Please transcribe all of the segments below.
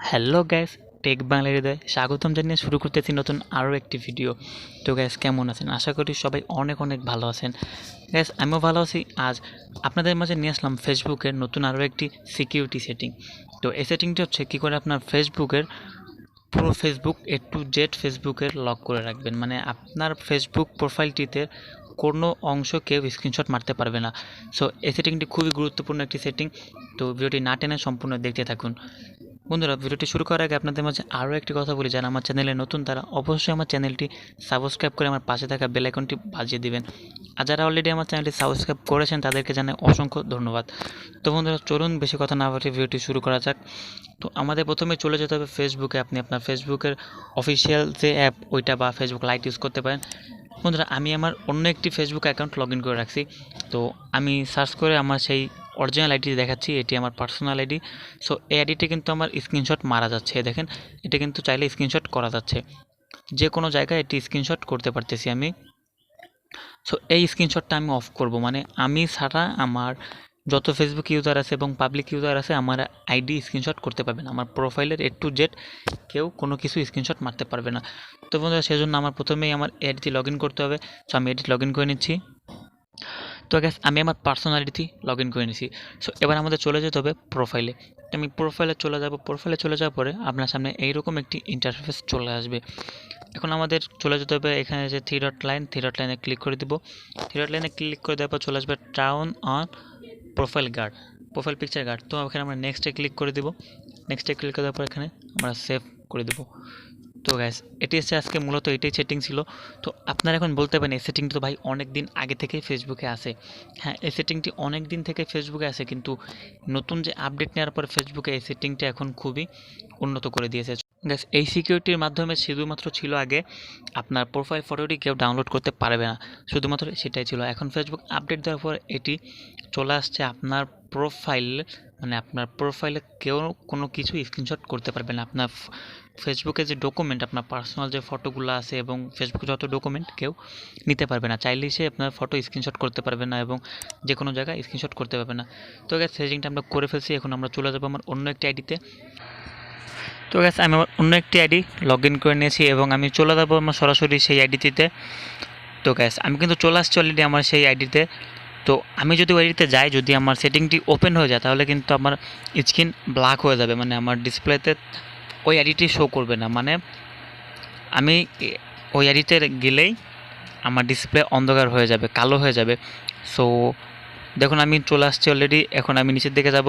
Hello gas, take Bangla হৃদয় স্বাগতম জানিয়ে শুরু করতেছি নতুন আরও একটি ভিডিও। তো গ্যাস, কেমন আছেন? আশা করি সবাই অনেক অনেক ভালো আছেন। গ্যাস, আমিও ভালো আছি। আজ আপনাদের মাঝে নিয়ে আসলাম ফেসবুকের নতুন আরও একটি সিকিউরিটি সেটিং। তো এই সেটিংটি হচ্ছে কী করে আপনার ফেসবুকের পুরো ফেসবুক টু জেড ফেসবুকের লক করে রাখবেন, মানে আপনার ফেসবুক প্রোফাইলটিতে কোনো অংশ কেউ স্ক্রিনশট মারতে পারবে না। সো এই সেটিংটি খুবই গুরুত্বপূর্ণ একটি সেটিং। তো ভিডিওটি না টেনে সম্পূর্ণ দেখতে থাকুন। বন্ধুরা, ভিডিওটি শুরু করার আগে আপনাদের মাঝে আরও একটি কথা বলি, যারা আমার চ্যানেলে নতুন তারা অবশ্যই আমার চ্যানেলটি সাবস্ক্রাইব করে আমার পাশে থাকা বেল আইকনটি বাজিয়ে দিবেন। আর যারা অলরেডি আমার চ্যানেলটি সাবস্ক্রাইব করেছেন তাদেরকে জানাই অসংখ্য ধন্যবাদ। তো বন্ধুরা, চলুন বেশি কথা না বলে ভিডিওটি শুরু করা যাক। তো আমাদের প্রথমে চলে যেতে হবে ফেসবুকে। আপনি আপনার ফেসবুকের অফিসিয়াল যে অ্যাপ ওইটা বা ফেসবুক লাইট ইউজ করতে পারেন। বন্ধুরা, আমি আমার অন্য একটি ফেসবুক অ্যাকাউন্ট লগ ইন করে রাখছি। তো আমি সার্চ করে আমার সেই অরিজিনাল আইডি দেখাচ্ছি, এটি আমার পার্সোনাল আইডি। সো এই আইডিতে কিন্তু আমার স্ক্রিনশট মারা যাচ্ছে, দেখেন এটা কিন্তু চাইলে স্ক্রিনশট করা যাচ্ছে, যে কোনো জায়গায় এটি স্ক্রিনশট করতে পারতেছি আমি। সো এই স্ক্রিনশটটা আমি অফ করব, মানে আমি ছাড়া আমার যত ফেসবুক ইউজার আছে এবং পাবলিক ইউজার আছে আমার আইডি স্ক্রিনশট করতে পারবে না, আমার প্রোফাইলের টু জেড কেউ কোনো কিছু স্ক্রিনশট মারতে পারবে না। তো বন্ধুরা, সেজন্য আমার প্রথমেই আমার আইডিতে লগ ইন করতে হবে। সো আমি আইডি লগ ইন করে নিচ্ছি। তো গ্যাস, আমি আমার পার্সোনালিটি লগ ইন করে নিয়েছি। সো এবার আমাদের চলে যেতে হবে প্রোফাইলে। আমি প্রোফাইলে চলে যাব। প্রোফাইলে চলে যাওয়ার পরে আপনার সামনে এইরকম একটি ইন্টারফেস চলে আসবে। এখন আমাদের চলে যেতে হবে এখানে যে থ্রি ডট লাইনে ক্লিক করে দিব। থ্রি ডট লাইনে ক্লিক করে দেওয়ার পর চলে আসবে turn on profile guard, profile picture guard. তো এখানে আমরা নেক্সটে ক্লিক করে দিব। নেক্সটে ক্লিক করে দেওয়ার পর এখানে আমরা সেভ করে দেবো। তো গ্যাস, এটি হচ্ছে আজকে মূলত এটাই সেটিং ছিল। তো আপনারা এখন বলতে পারেন এই সেটিংটি তো ভাই অনেক দিন আগে থেকেই ফেসবুকে আসে। হ্যাঁ, এই সেটিংটি অনেক দিন থেকে ফেসবুকে আসে, কিন্তু নতুন যে আপডেট নেওয়ার পর ফেসবুকে এই সেটিংটা এখন খুবই উন্নত করে দিয়েছে। গ্যাস, এই সিকিউরিটির মাধ্যমে শুধুমাত্র ছিল আগে আপনার প্রোফাইল ফটোটি কেউ ডাউনলোড করতে পারবে না, শুধুমাত্র সেটাই ছিল। এখন ফেসবুক আপডেট দেওয়ার পর এটি চলে আসছে আপনার প্রোফাইল, মানে আপনার প্রোফাইলে কেউ কোনো কিছু স্ক্রিনশট করতে পারবে না। আপনার ফেসবুকে যে ডকুমেন্ট, আপনার পার্সোনাল যে ফটোগুলো আছে এবং ফেসবুকে যত ডকুমেন্ট কেউ নিতে পারবে না, চাইলেই সে আপনার ফটো স্ক্রিনশট করতে পারবে না এবং যে কোনো জায়গায় স্ক্রিনশট করতে পারবে না। তো গ্যাস, সেটিংটা আমরা করে ফেলছি। এখন আমরা চলে যাবো আমার অন্য একটি আইডিতে। তো গ্যাস, আমি আমার অন্য একটি আইডি লগ ইন করে নিয়েছি এবং আমি চলে যাবো আমার সরাসরি সেই আইডিটিতে। তো গ্যাস, আমি কিন্তু চলে আসছি অলরেডি আমার সেই আইডিতে। তো আমি যদি ওই আইডিতে যাই, যদি আমার সেটিংটি ওপেন হয়ে যায় তাহলে কিন্তু আমার স্ক্রিন ব্ল্যাক হয়ে যাবে, মানে আমার ডিসপ্লেতে ওই আইডিটি শো করবে না। মানে আমি ওই আইডিতে গেলেই আমার ডিসপ্লে অন্ধকার হয়ে যাবে, কালো হয়ে যাবে। সো দেখুন, আমি চলে আসছি অলরেডি। এখন আমি নিচের দিকে যাব।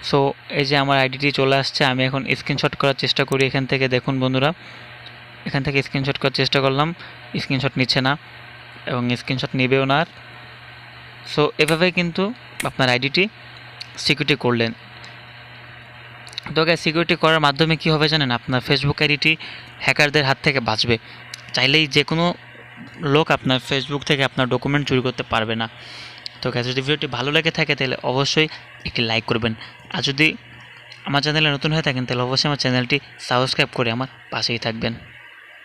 সো এই যে আমার আইডিটি চলে আসছে, আমি এখন স্ক্রিনশট করার চেষ্টা করি এখান থেকে। দেখুন বন্ধুরা, এখান থেকে স্ক্রিনশট করার চেষ্টা করলাম, স্ক্রিনশট নিচ্ছে না এবং স্ক্রিনশট নেবেও না। সো এভাবেই কিন্তু আপনার আইডিটি সিকিউরিটি করলেন। তো গ্যাস, সিকিউরিটি করার মাধ্যমে কী হবে জানেন, আপনার ফেসবুক আইডিটি হ্যাকারদের হাত থেকে বাঁচবে। চাইলেই যে কোনো লোক আপনার ফেসবুক থেকে আপনার ডকুমেন্ট চুরি করতে পারবে না। তো গ্যাস, যদি ভিডিওটি ভালো লেগে থাকে তাহলে অবশ্যই একটি লাইক করবেন। আর যদি আমার চ্যানেলে নতুন হয়ে থাকেন তাহলে অবশ্যই আমার চ্যানেলটি সাবস্ক্রাইব করে আমার পাশেই থাকবেন।